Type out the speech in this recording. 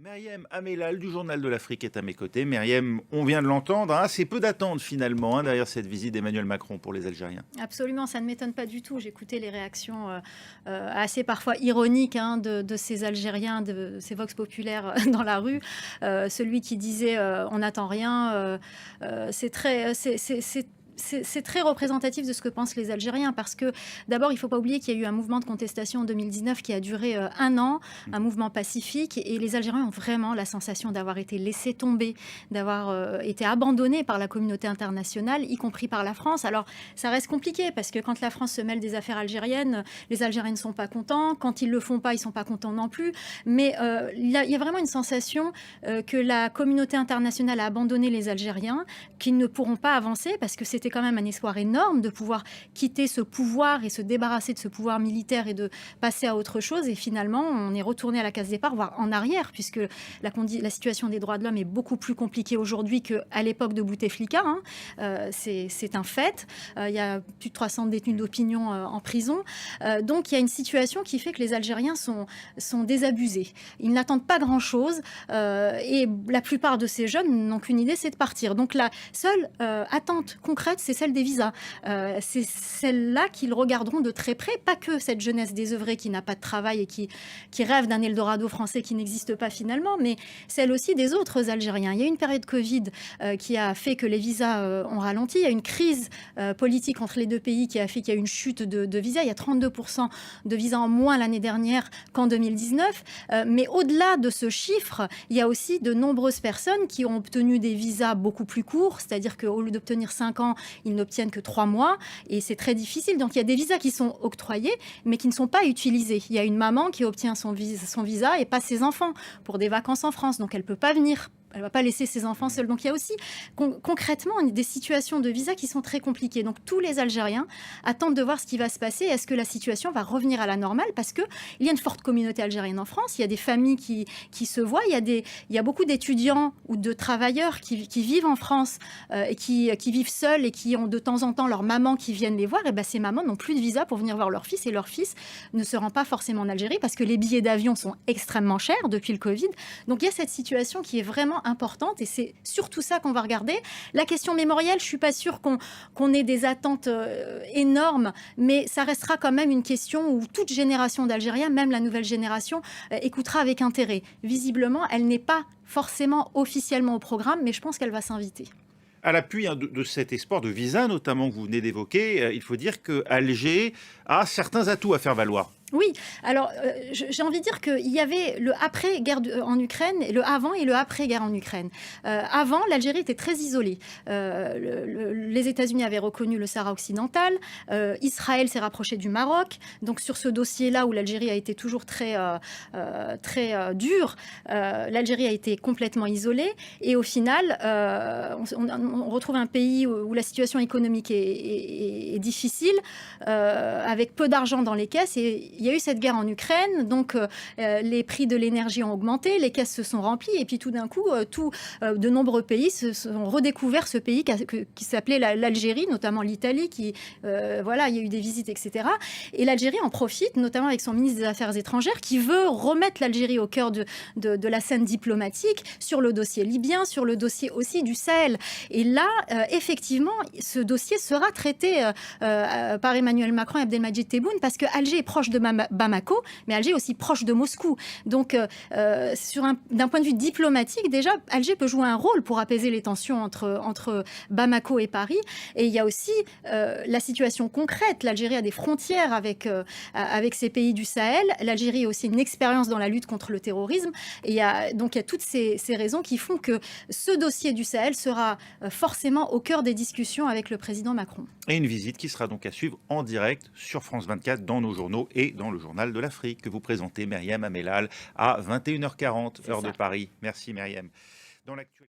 Myriam Amellal du Journal de l'Afrique est à mes côtés. Myriam, on vient de l'entendre, assez peu d'attente finalement derrière cette visite d'Emmanuel Macron pour les Algériens. Absolument, ça ne m'étonne pas du tout. J'écoutais les réactions assez parfois ironiques de ces Algériens, de ces vox populaires dans la rue. Celui qui disait on n'attend rien, c'est très, c'est très représentatif de ce que pensent les Algériens parce que d'abord, il ne faut pas oublier qu'il y a eu un mouvement de contestation en 2019 qui a duré un an, un mouvement pacifique et les Algériens ont vraiment la sensation d'avoir été laissés tomber, d'avoir été abandonnés par la communauté internationale, y compris par la France. Alors, ça reste compliqué parce que quand la France se mêle des affaires algériennes, les Algériens ne sont pas contents. Quand ils ne le font pas, ils ne sont pas contents non plus. Mais il y a vraiment une sensation que la communauté internationale a abandonné les Algériens, qu'ils ne pourront pas avancer parce que c'était quand même un espoir énorme de pouvoir quitter ce pouvoir et se débarrasser de ce pouvoir militaire et de passer à autre chose. Et finalement, on est retourné à la case départ, voire en arrière, puisque la situation des droits de l'homme est beaucoup plus compliquée aujourd'hui qu'à l'époque de Bouteflika. C'est un fait. Il y a plus de 300 détenus d'opinion en prison. Donc, il y a une situation qui fait que les Algériens sont désabusés. Ils n'attendent pas grand-chose et la plupart de ces jeunes n'ont qu'une idée, c'est de partir. Donc, la seule attente concrète, c'est celle des visas. C'est celle-là qu'ils regarderont de très près, pas que cette jeunesse désœuvrée qui n'a pas de travail et qui rêve d'un Eldorado français qui n'existe pas finalement, mais celle aussi des autres Algériens. Il y a eu une période Covid qui a fait que les visas ont ralenti. Il y a une crise politique entre les deux pays qui a fait qu'il y a une chute de visas. Il y a 32% de visas en moins l'année dernière qu'en 2019. Mais au-delà de ce chiffre, il y a aussi de nombreuses personnes qui ont obtenu des visas beaucoup plus courts, c'est-à-dire qu'au lieu d'obtenir 5 ans, ils n'obtiennent que 3 mois et c'est très difficile. Donc il y a des visas qui sont octroyés mais qui ne sont pas utilisés. Il y a une maman qui obtient son visa et pas ses enfants pour des vacances en France, donc elle ne peut pas venir. Elle ne va pas laisser ses enfants seuls. Donc il y a aussi concrètement des situations de visa qui sont très compliquées. Donc tous les Algériens attendent de voir ce qui va se passer. Est-ce que la situation va revenir à la normale? Parce qu'il y a une forte communauté algérienne en France. Il y a des familles qui se voient. Il y a beaucoup d'étudiants ou de travailleurs qui vivent en France et qui vivent seuls et qui ont de temps en temps leur maman qui viennent les voir. Et ben, ces mamans n'ont plus de visa pour venir voir leur fils. Et leur fils ne se rend pas forcément en Algérie parce que les billets d'avion sont extrêmement chers depuis le Covid. Donc il y a cette situation qui est vraiment importante et c'est surtout ça qu'on va regarder. La question mémorielle, je ne suis pas sûre qu'on ait des attentes énormes, mais ça restera quand même une question où toute génération d'Algériens, même la nouvelle génération, écoutera avec intérêt. Visiblement, elle n'est pas forcément officiellement au programme, mais je pense qu'elle va s'inviter. À l'appui de cet espoir de visa, notamment que vous venez d'évoquer, il faut dire que Alger a certains atouts à faire valoir. Oui, alors j'ai envie de dire qu'il y avait le après-guerre en Ukraine, le avant et le après-guerre en Ukraine. Avant, l'Algérie était très isolée. Les États-Unis avaient reconnu le Sahara occidental, Israël s'est rapproché du Maroc. Donc sur ce dossier-là où l'Algérie a été toujours très dure, l'Algérie a été complètement isolée. Et au final, on retrouve un pays où la situation économique est difficile, avec peu d'argent dans les caisses. Et il y a eu cette guerre en Ukraine, donc les prix de l'énergie ont augmenté, les caisses se sont remplies, et puis tout d'un coup, de nombreux pays se sont redécouverts ce pays qui s'appelait l'Algérie, notamment l'Italie, voilà, il y a eu des visites, etc. Et l'Algérie en profite, notamment avec son ministre des Affaires étrangères, qui veut remettre l'Algérie au cœur de la scène diplomatique, sur le dossier libyen, sur le dossier aussi du Sahel. Et là, effectivement, ce dossier sera traité par Emmanuel Macron et Abdelmadjid Tebboune, parce que Alger est proche de Bamako, mais Alger est aussi proche de Moscou. Donc, d'un point de vue diplomatique, déjà, Alger peut jouer un rôle pour apaiser les tensions entre Bamako et Paris. Et il y a aussi la situation concrète. L'Algérie a des frontières avec ces pays du Sahel. L'Algérie a aussi une expérience dans la lutte contre le terrorisme. Et il y a toutes ces raisons qui font que ce dossier du Sahel sera forcément au cœur des discussions avec le président Macron. Et une visite qui sera donc à suivre en direct sur France 24 dans nos journaux et dans le Journal de l'Afrique que vous présentez, Myriam Amellal, à 21h40, heure de Paris. Merci Myriam. Dans l'actualité.